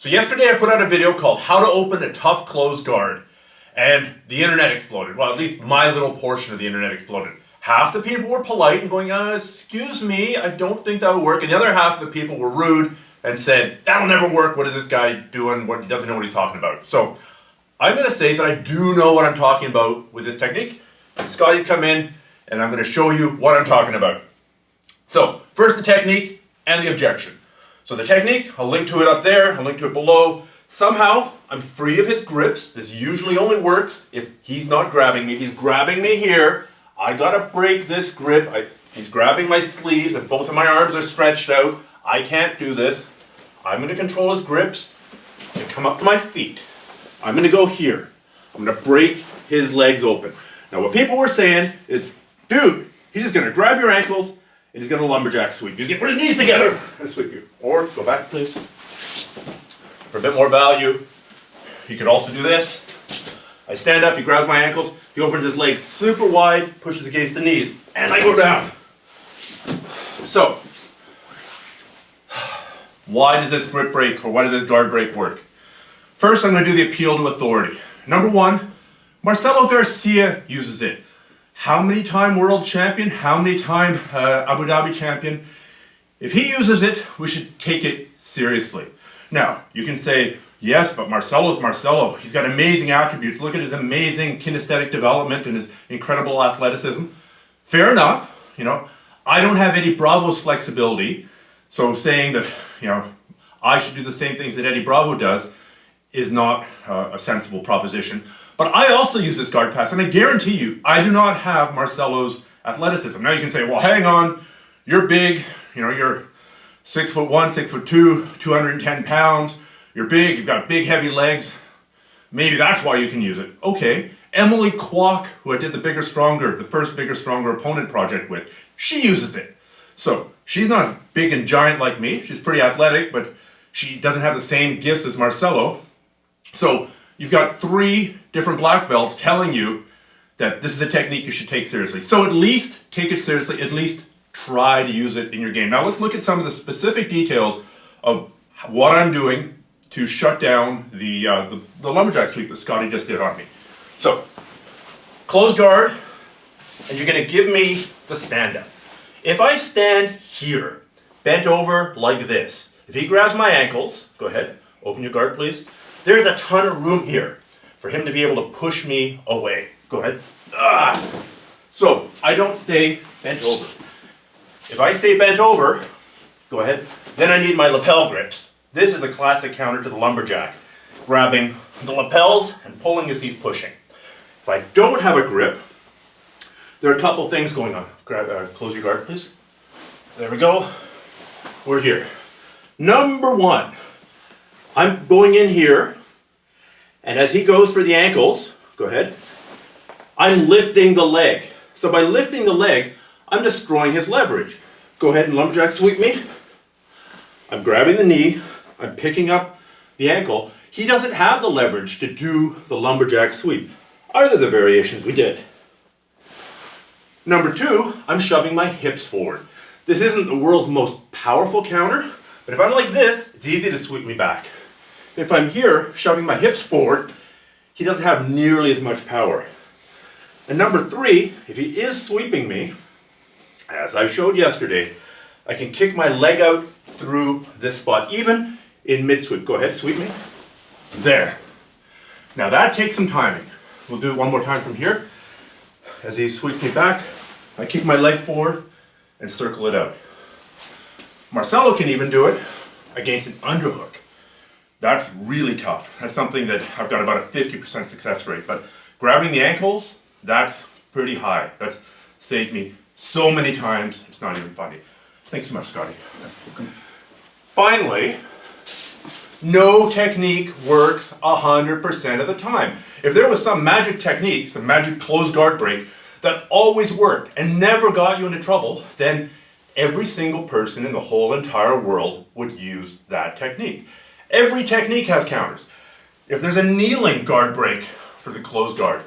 So yesterday I put out a video called How to Open a Tough Closed Guard, and the internet exploded. Well, at least my little portion of the internet exploded. Half the people were polite and going, excuse me, I don't think that would work. And the other half of the people were rude and said, that'll never work. What is this guy doing? He doesn't know what he's talking about. So I'm going to say that I do know what I'm talking about with this technique. And Scotty's come in and I'm going to show you what I'm talking about. So first the technique and the objection. So the technique, I'll link to it up there, I'll link to it below. Somehow, I'm free of his grips. This usually only works if he's not grabbing me. He's grabbing me here. I gotta break this grip. He's grabbing my sleeves and both of my arms are stretched out. I can't do this. I'm gonna control his grips and come up to my feet. I'm gonna go here. I'm gonna break his legs open. Now what people were saying is, dude, he's just gonna grab your ankles and he's gonna lumberjack sweep. He's gonna put his knees together and sweep you. Or, go back please. For a bit more value, he could also do this. I stand up, he grabs my ankles, he opens his legs super wide, pushes against the knees, and I go down. So, why does this grip break, or why does this guard break work? First, I'm going to do the appeal to authority. Number one, Marcelo Garcia uses it. How many time world champion? How many time Abu Dhabi champion? If he uses it, we should take it seriously. Now, you can say, yes, but Marcelo's Marcelo. He's got amazing attributes. Look at his amazing kinesthetic development and his incredible athleticism. Fair enough. I don't have Eddie Bravo's flexibility. So saying that, I should do the same things that Eddie Bravo does is not a sensible proposition. But I also use this guard pass, and I guarantee you, I do not have Marcelo's athleticism. Now you can say, well, hang on, you're big, you're 6'1", 6'2", 210 pounds, you're big, you've got big heavy legs, maybe that's why you can use it. Okay, Emily Kwok, who I did the first Bigger Stronger opponent project with, she uses it. So she's not big and giant like me, she's pretty athletic, but she doesn't have the same gifts as Marcelo. So you've got 3 different black belts telling you that this is a technique you should take seriously. So at least take it seriously, at least try to use it in your game. Now let's look at some of the specific details of what I'm doing to shut down the lumberjack sweep that Scotty just did on me. So, close guard, and you're going to give me the stand up. If I stand here, bent over like this, if he grabs my ankles, go ahead, open your guard please, there's a ton of room here for him to be able to push me away. Go ahead. So, I don't stay bent over. If I stay bent over, go ahead, then I need my lapel grips. This is a classic counter to the lumberjack, grabbing the lapels and pulling as he's pushing. If I don't have a grip, there are a couple things going on. Close your guard, please. There we go. We're here. Number one, I'm going in here, and as he goes for the ankles, go ahead, I'm lifting the leg. So by lifting the leg, I'm destroying his leverage. Go ahead and lumberjack sweep me. I'm grabbing the knee. I'm picking up the ankle. He doesn't have the leverage to do the lumberjack sweep. Either the variations we did. Number two, I'm shoving my hips forward. This isn't the world's most powerful counter, but if I'm like this, it's easy to sweep me back. If I'm here, shoving my hips forward, he doesn't have nearly as much power. And number three, if he is sweeping me, as I showed yesterday, I can kick my leg out through this spot, even in mid-sweep. Go ahead, sweep me. There. Now that takes some timing. We'll do it one more time from here. As he sweeps me back, I kick my leg forward and circle it out. Marcelo can even do it against an underhook. That's really tough. That's something that I've got about a 50% success rate. But grabbing the ankles, that's pretty high. That's saved me so many times, it's not even funny. Thanks so much, Scotty. Finally, no technique works 100% of the time. If there was some magic technique, some magic closed guard break that always worked and never got you into trouble, then every single person in the whole entire world would use that technique. Every technique has counters. If there's a kneeling guard break for the closed guard,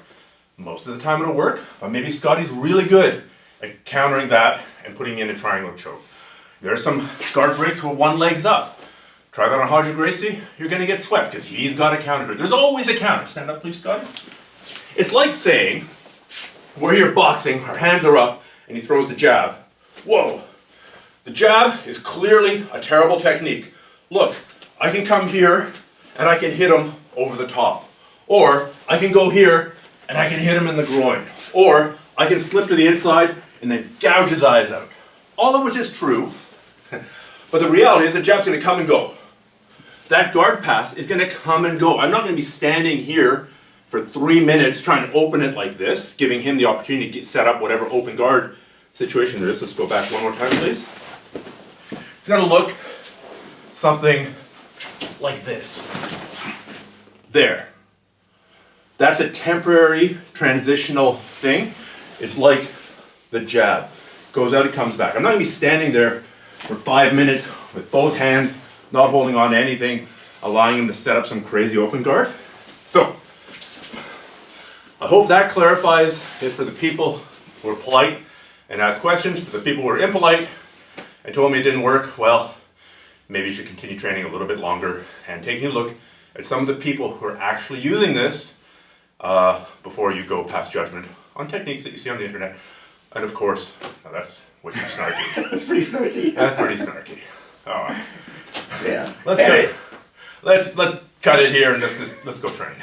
most of the time it'll work, but maybe Scotty's really good at countering that and putting in a triangle choke. There are some guard breaks where one leg's up. Try that on Roger Gracie, you're going to get swept because he's got a counter. There's always a counter. Stand up, please, Scotty. It's like saying, we're here boxing, our hands are up, and he throws the jab. Whoa. The jab is clearly a terrible technique. Look, I can come here and I can hit him over the top. Or I can go here and I can hit him in the groin. Or I can slip to the inside and then gouge his eyes out. All of which is true, but the reality is the jab's going to come and go. That guard pass is going to come and go. I'm not going to be standing here for 3 minutes trying to open it like this, giving him the opportunity to get set up whatever open guard situation there is. Let's go back one more time, please. It's going to look something like this. There. That's a temporary transitional thing. It's like the jab. Goes out, it comes back. I'm not going to be standing there for 5 minutes with both hands, not holding on to anything, allowing him to set up some crazy open guard. So, I hope that clarifies it for the people who are polite and ask questions. To the people who are impolite and told me it didn't work, well, maybe you should continue training a little bit longer and taking a look at some of the people who are actually using this before you go past judgment on techniques that you see on the internet. And of course, now that's way too snarky. That's pretty snarky. That's pretty snarky. All right. Yeah. Let's cut it here and let's go train.